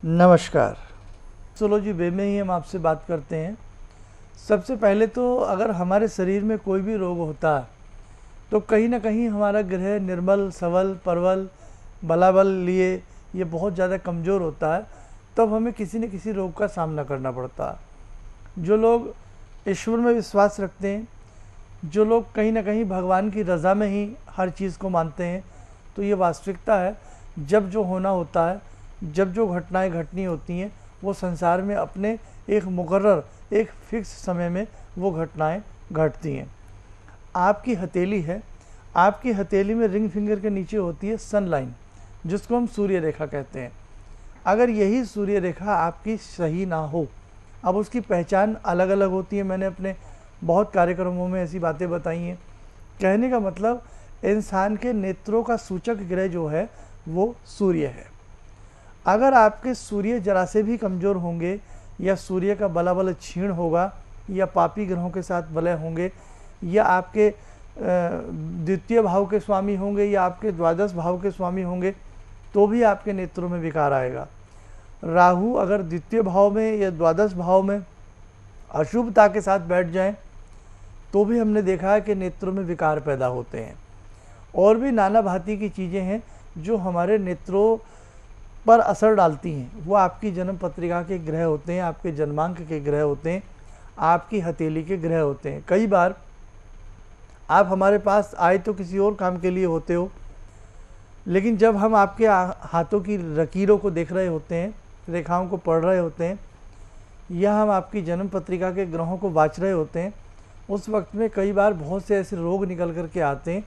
नमस्कार। एस्ट्रोलॉजी वे में ही हम आपसे बात करते हैं। सबसे पहले तो अगर हमारे शरीर में कोई भी रोग होता है तो कहीं ना कहीं हमारा ग्रह निर्मल, सबल, प्रबल, बलाबल लिए ये बहुत ज़्यादा कमज़ोर होता है, तब हमें किसी न किसी रोग का सामना करना पड़ता है। जो लोग ईश्वर में विश्वास रखते हैं, जो लोग कहीं ना कहीं भगवान की रज़ा में ही हर चीज़ को मानते हैं, तो ये वास्तविकता है। जब जो होना होता है, जब जो घटनाएं घटनी होती हैं, वो संसार में अपने एक मुकर्रर, एक फिक्स समय में वो घटनाएं घटती हैं। आपकी हथेली है, आपकी हथेली में रिंग फिंगर के नीचे होती है सन लाइन, जिसको हम सूर्य रेखा कहते हैं। अगर यही सूर्य रेखा आपकी सही ना हो, अब उसकी पहचान अलग अलग होती है। मैंने अपने बहुत कार्यक्रमों में ऐसी बातें बताई हैं। कहने का मतलब, इंसान के नेत्रों का सूचक ग्रह जो है वो सूर्य है। अगर आपके सूर्य जरा से भी कमज़ोर होंगे, या सूर्य का बलाबल क्षीण होगा, या पापी ग्रहों के साथ वलय होंगे, या आपके द्वितीय भाव के स्वामी होंगे, या आपके द्वादश भाव के स्वामी होंगे, तो भी आपके नेत्रों में विकार आएगा। राहु अगर द्वितीय भाव में या द्वादश भाव में अशुभता के साथ बैठ जाएं, तो भी हमने देखा है कि नेत्रों में विकार पैदा होते हैं। और भी नाना भांति की चीज़ें हैं जो हमारे नेत्रों पर असर डालती हैं। वो आपकी जन्म पत्रिका के ग्रह होते हैं, आपके जन्मांक के ग्रह होते हैं, आपकी हथेली के ग्रह होते हैं। कई बार आप हमारे पास आए तो किसी और काम के लिए होते हो, लेकिन जब हम आपके हाथों की लकीरों को देख रहे होते हैं, रेखाओं को पढ़ रहे होते हैं, या हम आपकी जन्म पत्रिका के ग्रहों को वाच रहे होते हैं, उस वक्त में कई बार बहुत से ऐसे रोग निकल कर के आते हैं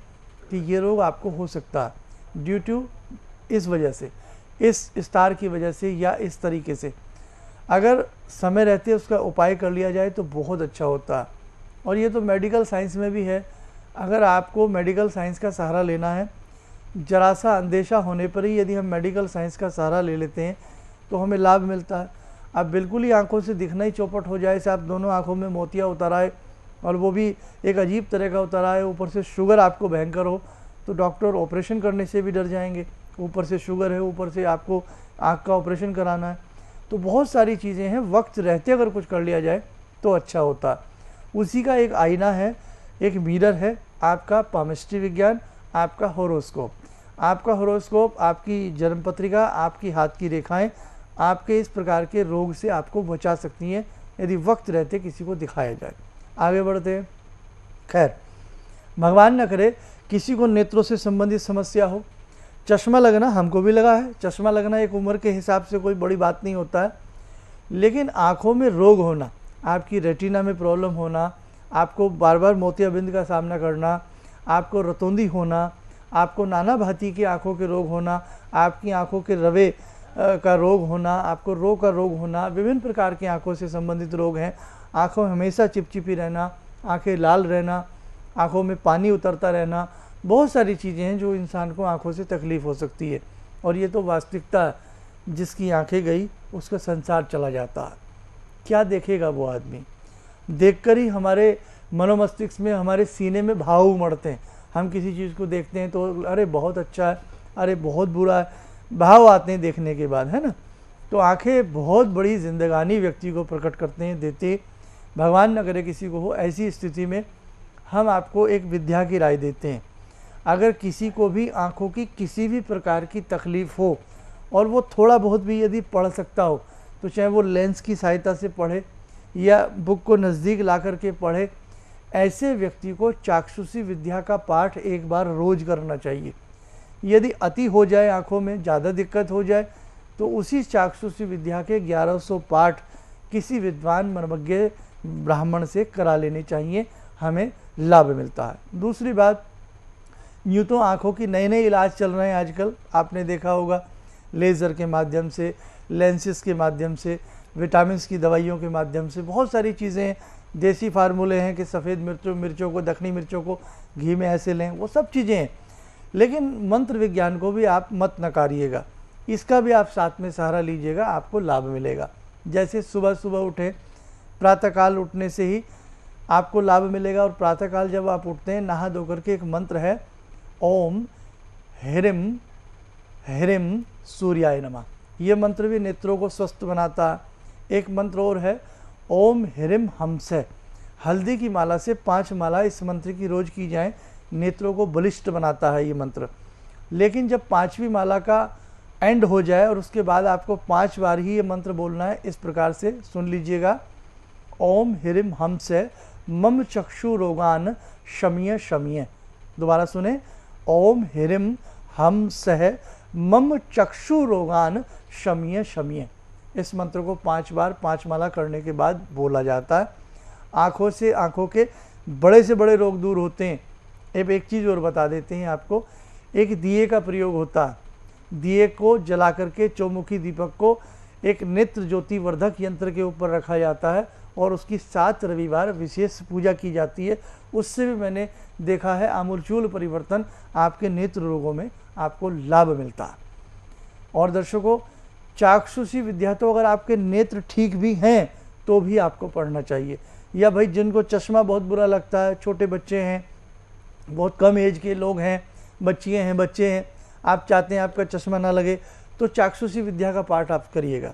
कि ये रोग आपको हो सकता है ड्यू टू इस वजह से, इस स्टार की वजह से, या इस तरीके से। अगर समय रहते उसका उपाय कर लिया जाए तो बहुत अच्छा होता है। और ये तो मेडिकल साइंस में भी है। अगर आपको मेडिकल साइंस का सहारा लेना है, जरा सा अंदेशा होने पर ही यदि हम मेडिकल साइंस का सहारा ले लेते हैं तो हमें लाभ मिलता है। अब बिल्कुल ही आंखों से दिखना ही चौपट हो जाए, से आप दोनों आंखों में मोतिया उतर आए, और वो भी एक अजीब तरह का उतर आए, ऊपर से शुगर आपको भयंकर हो, तो डॉक्टर ऑपरेशन करने से भी डर जाएंगे। ऊपर से शुगर है, ऊपर से आपको आँख का ऑपरेशन कराना है, तो बहुत सारी चीज़ें हैं। वक्त रहते अगर कुछ कर लिया जाए तो अच्छा होता। उसी का एक आईना है, एक मिरर है, आपका पामिस्ट्री विज्ञान, आपका होरोस्कोप। आपका होरोस्कोप, आपकी जन्म पत्रिका, आपकी हाथ की रेखाएं आपके इस प्रकार के रोग से आपको बचा सकती हैं, यदि वक्त रहते किसी को दिखाया जाए। आगे बढ़ते हैं। खैर, भगवान न करे किसी को नेत्रों से संबंधित समस्या हो। चश्मा लगना हमको भी लगा है। चश्मा लगना एक उम्र के हिसाब से कोई बड़ी बात नहीं होता है, लेकिन आँखों में रोग होना, आपकी रेटिना में प्रॉब्लम होना, आपको बार बार मोतियाबिंद का सामना करना, आपको रतौंधी होना, आपको नाना भांति की आँखों के रोग होना, आपकी आँखों के रवे का रोग होना, आपको रो का रोग होना, विभिन्न प्रकार की आँखों से संबंधित रोग हैं। आँखों में हमेशा चिपचिपी रहना, आँखें लाल रहना, आँखों में पानी उतरता रहना, बहुत सारी चीज़ें हैं जो इंसान को आँखों से तकलीफ़ हो सकती है। और ये तो वास्तविकता है, जिसकी आँखें गई उसका संसार चला जाता है। क्या देखेगा वो आदमी? देखकर ही हमारे मनोमस्तिष्क में, हमारे सीने में भाव उमड़ते हैं। हम किसी चीज़ को देखते हैं तो अरे बहुत अच्छा है, अरे बहुत बुरा है, भाव आते हैं देखने के बाद, है ना। तो आँखें बहुत बड़ी जिंदगानी व्यक्ति को प्रकट करते हैं, देते। भगवान न करे किसी को हो। ऐसी स्थिति में हम आपको एक विद्या की राय देते हैं। अगर किसी को भी आँखों की किसी भी प्रकार की तकलीफ़ हो, और वो थोड़ा बहुत भी यदि पढ़ सकता हो, तो चाहे वो लेंस की सहायता से पढ़े या बुक को नज़दीक ला कर के पढ़े, ऐसे व्यक्ति को चाक्षुषी विद्या का पाठ एक बार रोज करना चाहिए। यदि अति हो जाए, आँखों में ज़्यादा दिक्कत हो जाए, तो उसी चाक्षुषी विद्या के 1100 पाठ किसी विद्वान मनमज्ञ ब्राह्मण से करा लेने चाहिए, हमें लाभ मिलता है। दूसरी बात, यूँ तो आँखों की नए नए इलाज चल रहे हैं आजकल, आपने देखा होगा, लेज़र के माध्यम से, लेंसेस के माध्यम से, विटामिन की दवाइयों के माध्यम से, बहुत सारी चीज़ें हैं। देसी फार्मूले हैं कि सफ़ेद मिर्चों को, दक्षिणी मिर्चों को घी में ऐसे लें, वो सब चीज़ें हैं। लेकिन मंत्र विज्ञान को भी आप मत नकारिएगा, इसका भी आप साथ में सहारा लीजिएगा, आपको लाभ मिलेगा। जैसे सुबह सुबह उठे, प्रातःकाल उठने से ही आपको लाभ मिलेगा। और प्रातःकाल जब आप उठते हैं, नहा धो करके एक मंत्र है, ओम ह्रीं ह्रीं सूर्याय नमः। ये मंत्र भी नेत्रों को स्वस्थ बनाता है। एक मंत्र और है, ओम ह्रीम हमसे। हल्दी की माला से 5 माला इस मंत्र की रोज की जाए, नेत्रों को बलिष्ठ बनाता है ये मंत्र। लेकिन जब 5वीं माला का एंड हो जाए और उसके बाद आपको 5 बार ही ये मंत्र बोलना है। इस प्रकार से सुन लीजिएगा, ओम ह्रीम हमसे मम चक्षु रोगान शम्य शम्य। दोबारा सुने, ओम ह्रीम हम सह मम चक्षु रोगान शम्य शम्य। इस मंत्र को 5 बार 5 माला करने के बाद बोला जाता है। आँखों से आँखों के बड़े से बड़े रोग दूर होते हैं। अब एक चीज़ और बता देते हैं आपको, एक दिए का प्रयोग होता है। दिए को जला करके चौमुखी दीपक को एक नेत्र ज्योति वर्धक यंत्र के ऊपर रखा जाता है और उसकी 7 रविवार विशेष पूजा की जाती है। उससे भी मैंने देखा है आमूलचूल परिवर्तन, आपके नेत्र रोगों में आपको लाभ मिलता है। और दर्शकों, चाक्षुषी विद्या तो अगर आपके नेत्र ठीक भी हैं तो भी आपको पढ़ना चाहिए। या भाई जिनको चश्मा बहुत बुरा लगता है, छोटे बच्चे हैं, बहुत कम एज के लोग हैं, बच्चियाँ हैं, बच्चे हैं, आप चाहते हैं आपका चश्मा ना लगे, तो चाक्षुषी विद्या का पाठ आप करिएगा।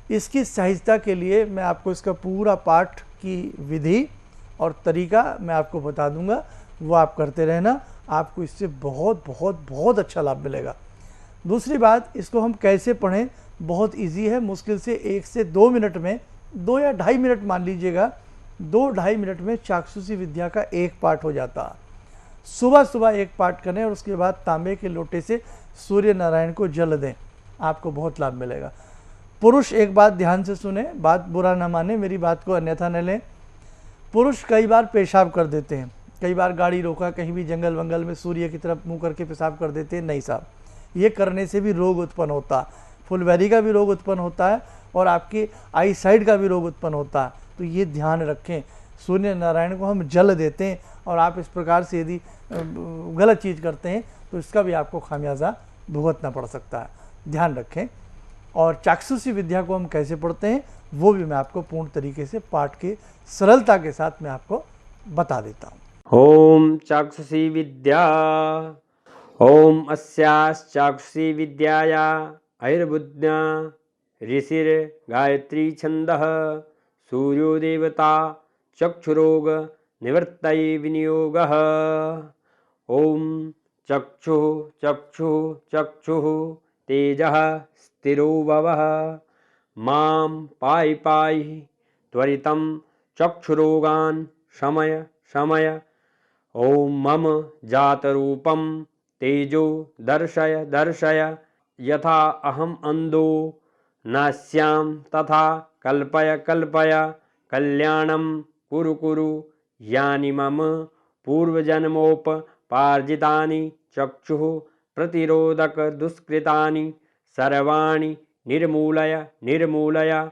इसकी सहजता के लिए मैं आपको इसका पूरा पाठ की विधि और तरीका मैं आपको बता दूंगा, वो आप करते रहना, आपको इससे बहुत बहुत बहुत अच्छा लाभ मिलेगा। दूसरी बात, इसको हम कैसे पढ़ें, बहुत इजी है। मुश्किल से 1 से 2 मिनट में, 2 या ढाई मिनट मान लीजिएगा, 2-2.5 मिनट में चाक्षुषी विद्या का एक पाठ हो जाता है। सुबह सुबह एक पाठ करें और उसके बाद तांबे के लोटे से सूर्य नारायण को जल दें, आपको बहुत लाभ मिलेगा। पुरुष एक बात ध्यान से सुने, बात बुरा ना माने, मेरी बात को अन्यथा न लें। पुरुष कई बार पेशाब कर देते हैं, कई बार गाड़ी रोका, कहीं भी जंगल वंगल में सूर्य की तरफ मुंह करके पेशाब कर देते हैं। नहीं साहब, ये करने से भी रोग उत्पन्न होता है, फुलवैरी का भी रोग उत्पन्न होता है और आपकी आई साइड का भी रोग उत्पन्न होता है। तो ये ध्यान रखें, सूर्य नारायण को हम जल देते हैं और आप इस प्रकार से यदि गलत चीज़ करते हैं तो इसका भी आपको खामियाजा भुगतना पड़ सकता है, ध्यान रखें। और चाक्षुषी विद्या को हम कैसे पढ़ते हैं वो भी मैं आपको पूर्ण तरीके से पाठ के सरलता के साथ मैं आपको बता देता हूँ। ओम चाक्षुषी विद्या। ओम अस्याश्चाक्षुषी विद्याया आयुर्बुद्ध्या ऋषिर गायत्री छंदः सूर्यो देवता चक्षुरोग निवर्तये विनियोगः। ओम चक्षुः चक्षुः चक्षुः तेजः स्थिरो भवः मां पाहि पाहि त्वरितं चक्षुरोगान् शमय शमय। ओम मम जातरूपं तेजो दर्शय दर्शय यथा अहम अंधो नास्यां तथा कल्पय कल्पय कल्याणं कुरु कुरु यानि मम पूर्वजन्मोपपार्जितानि चक्षुः प्रतिरोधक दुष्कृतानि सर्वाणि निर्मूलय निर्मूलय।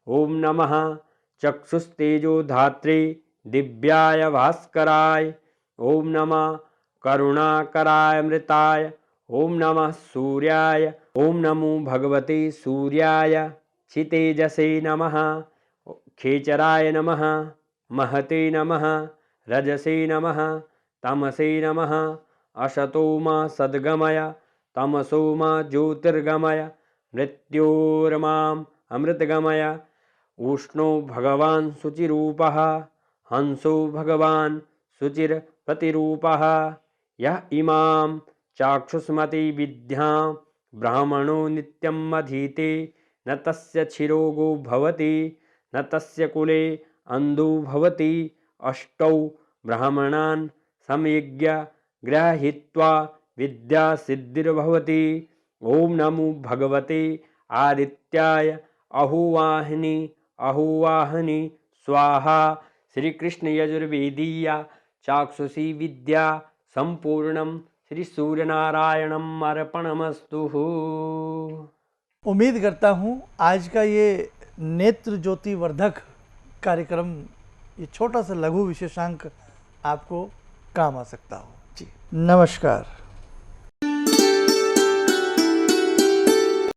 ओम नमः चक्षुस्तेजो धात्रे दिव्याय भास्कराय। ओम नमः करुणाकराय मृताय। ओम नमः सूर्याय। ओम नमो भगवते सूर्याय क्षितेजसे नमः। खेचराय नमः। महते नमः। रजसे नमः। तमसे नमः। असतो मा सद्गमय तमसो मा ज्योतिर्गमय मृत्योर्माम् अमृतगमय। उष्णो भगवान् शुचिरूपः हंसो भगवान् शुचिर प्रतिरूपः। यः इमां चाक्षुष्मती विद्यां ब्राह्मणो नित्यम् अधीते न तस्य क्षिरोगो भवति न तस्य कुले अन्धो भवति। अष्टौ ब्राह्मणान् समयज्ञ गृहीत्वा विद्या सिद्धिर्भवति। ओम नमो भगवते आदित्याय अहोवाहिनी अहोवाहिनी स्वाहा। श्री कृष्ण यजुर्वेदीया चाक्षुषी विद्या संपूर्णम श्री सूर्यनारायणम अर्पणमस्तु। उम्मीद करता हूँ आज का ये नेत्र ज्योति वर्धक कार्यक्रम, ये छोटा सा लघु विशेषांक आपको काम आ सकता हो। जी नमस्कार।